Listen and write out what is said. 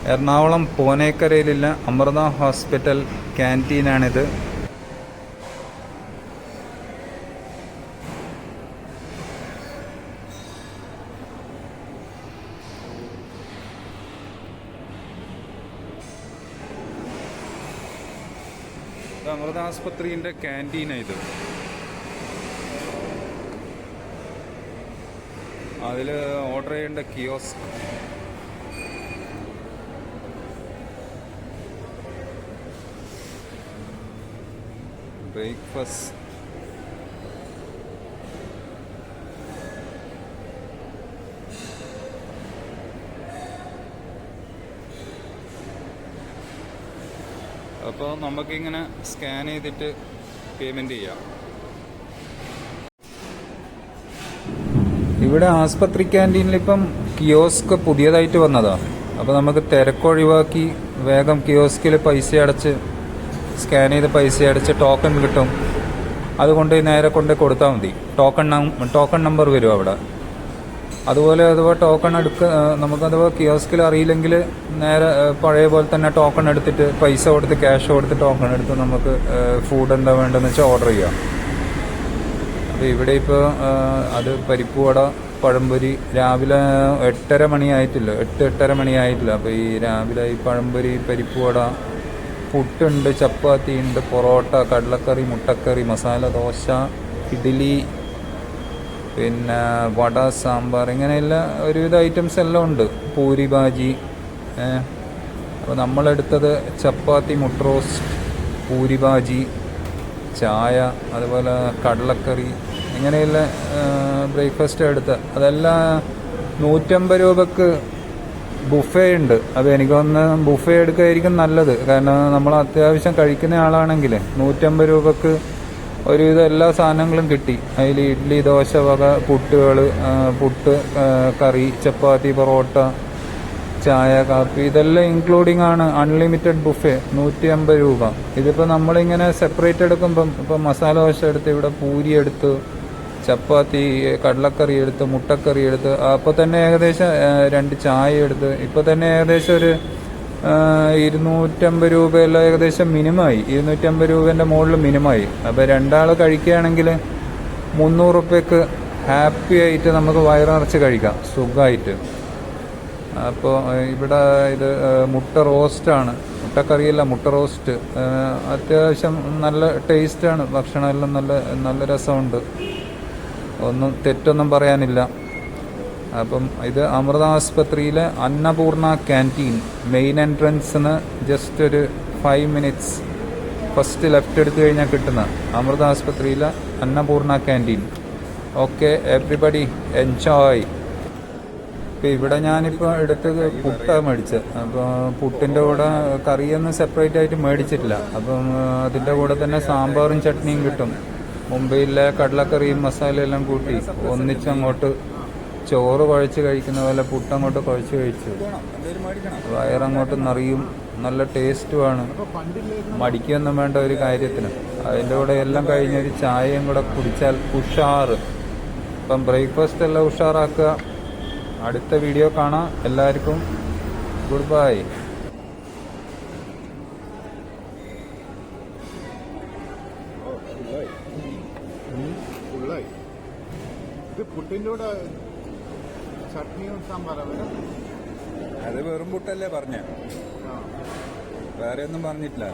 Ernakulam പൂനേക്കരയിലുള്ള Amrita hospital ക്യാൻറ്റീനാണിത്. Amrita ആസ്പത്രിൻ്റെ ക്യാൻറ്റീനാണ് ഇത്. അതിൽ order ചെയ്യേണ്ട കിയോസ്ക്, ബ്രേക്ക്ഫാസ്റ്റ്, അപ്പോൾ നമുക്കിങ്ങനെ സ്കാൻ ചെയ്തിട്ട് പേയ്മെൻറ്റ് ചെയ്യാം. ഇവിടെ ആസ്പത്രി ക്യാൻറ്റീനിൽ ഇപ്പം കിയോസ്ക് പുതിയതായിട്ട് വന്നതാണ്. അപ്പോൾ നമുക്ക് തിരക്കൊഴിവാക്കി വേഗം കിയോസ്കിൽ പൈസ അടച്ച് സ്കാൻ ചെയ്ത് പൈസ അടച്ച് ടോക്കൺ കിട്ടും. അതുകൊണ്ട് നേരെ കൊണ്ട് കൊടുത്താൽ മതി. ടോക്കൺ നമ്പർ വരും അവിടെ. അതുപോലെ അഥവാ ടോക്കൺ നമുക്കഥവാ കിയോസ്കിൽ അറിയില്ലെങ്കിൽ നേരെ പഴയ പോലെ തന്നെ ടോക്കൺ എടുത്തിട്ട് പൈസ കൊടുത്ത് ക്യാഷ് കൊടുത്ത് ടോക്കൺ എടുത്ത് നമുക്ക് ഫുഡ് എന്താ വേണ്ടതെന്ന് വെച്ചാൽ ഓർഡർ ചെയ്യാം. അപ്പോൾ ഇവിടെ ഇപ്പോൾ അത് പരിപ്പുവട, പഴംപൊരി, രാവിലെ 8:30 മണിയായിട്ടില്ല, 8:30 മണിയായിട്ടില്ല. അപ്പോൾ ഈ രാവിലെ ഈ പഴംപൊരി, പരിപ്പുവട, പുട്ടുണ്ട്, ചപ്പാത്തി ഉണ്ട്, പൊറോട്ട, കടലക്കറി, മുട്ടക്കറി, മസാല ദോശ, ഇഡ്ഡലി, പിന്നെ വട, സാമ്പാർ, ഇങ്ങനെയുള്ള ഒരുവിധ ഐറ്റംസ് എല്ലാം ഉണ്ട്. പൂരി ഭാജി. അപ്പോൾ നമ്മളെടുത്തത് ചപ്പാത്തി, മുട്ട റോസ്റ്റ്, പൂരി ഭാജി, ചായ, അതുപോലെ കടലക്കറി, ഇങ്ങനെയുള്ള ബ്രേക്ക്ഫാസ്റ്റ് എടുത്ത്. അതെല്ലാം 150 രൂപക്ക് ബുഫേ ഉണ്ട്. അപ്പോൾ എനിക്കൊന്ന് ബുഫേ എടുക്കുകയായിരിക്കും നല്ലത്. കാരണം നമ്മൾ അത്യാവശ്യം കഴിക്കുന്ന ആളാണെങ്കിൽ 150 രൂപക്ക് ഒരുവിധം എല്ലാ സാധനങ്ങളും കിട്ടി. അതിൽ ഇഡ്ഡലി, ദോശ വക പുട്ട്, കറി, ചപ്പാത്തി, പൊറോട്ട, ചായ, കാപ്പി, ഇതെല്ലാം ഇൻക്ലൂഡിങ് ആണ്. അൺലിമിറ്റഡ് ബുഫേ 150 രൂപ. ഇതിപ്പോൾ നമ്മളിങ്ങനെ സെപ്പറേറ്റ് എടുക്കുമ്പം ഇപ്പോൾ മസാല ദോശ എടുത്ത്, ഇവിടെ പൂരി എടുത്ത്, ചപ്പാത്തി, കടലക്കറി എടുത്ത്, മുട്ടക്കറി എടുത്ത്, അപ്പോൾ തന്നെ ഏകദേശം 2 ചായ എടുത്ത്, ഇപ്പോൾ തന്നെ ഏകദേശം ഒരു 250 രൂപയെല്ലാം ഏകദേശം മിനിമമായി. 250 രൂപേൻ്റെ മുകളിൽ മിനിമമായി. അപ്പോൾ 2 ആൾ കഴിക്കുകയാണെങ്കിൽ 300 റുപ്യക്ക് ഹാപ്പി ആയിട്ട് നമുക്ക് വയറിറച്ച് കഴിക്കാം സുഖമായിട്ട്. അപ്പോൾ ഇവിടെ ഇത് മുട്ട റോസ്റ്റാണ്, മുട്ടക്കറിയല്ല, മുട്ട റോസ്റ്റ്. അത്യാവശ്യം നല്ല ടേസ്റ്റാണ്. ഭക്ഷണമെല്ലാം നല്ല രസമുണ്ട്. ഒന്നും തെറ്റൊന്നും പറയാനില്ല. അപ്പം ഇത് അമൃത ആസ്പത്രിയിലെ അന്നപൂർണ ക്യാൻറ്റീൻ. മെയിൻ എൻട്രൻസിന് ജസ്റ്റ് ഒരു 5 മിനിറ്റ്സ് ഫസ്റ്റ് ലെഫ്റ്റ് എടുത്തു കഴിഞ്ഞാൽ കിട്ടുന്ന അമൃത ആസ്പത്രിയിലെ Annapurna canteen. Okay, everybody enjoy. ഇപ്പോൾ ഇവിടെ ഞാനിപ്പോൾ എടുത്തത് പുട്ടാണ് മേടിച്ചത്. അപ്പോൾ പുട്ടിൻ്റെ കൂടെ കറിയൊന്നും സെപ്പറേറ്റ് ആയിട്ട് മേടിച്ചിട്ടില്ല. അപ്പം അതിൻ്റെ കൂടെ തന്നെ സാമ്പാറും ചട്നിയും കിട്ടും. മുംബൈയിലെ കടലക്കറിയും മസാലയെല്ലാം കൂട്ടി ഒന്നിച്ചങ്ങോട്ട് ചോറ് കുഴച്ച് കഴിക്കുന്ന പോലെ പുട്ടങ്ങോട്ട് കുഴച്ച് കഴിച്ചു. വയറങ്ങോട്ട് നിറയും. നല്ല ടേസ്റ്റുമാണ്. മടിക്കൊന്നും വേണ്ട ഒരു കാര്യത്തിന്. അതിൻ്റെ കൂടെ എല്ലാം കഴിഞ്ഞൊരു ചായയും കൂടെ കുടിച്ചാൽ ഉഷാറ്. അപ്പം ബ്രേക്ക്ഫാസ്റ്റ് എല്ലാം ഉഷാറാക്കുക. അടുത്ത വീഡിയോ കാണാം. എല്ലാവർക്കും ഗുഡ് ബൈ. പുട്ടിൻ്റെ കൂടെ ചട്നിയും സാമ്പാറാണ്. അത് വെറും പുട്ടല്ലേ പറഞ്ഞ, വേറെ ഒന്നും പറഞ്ഞിട്ടില്ല.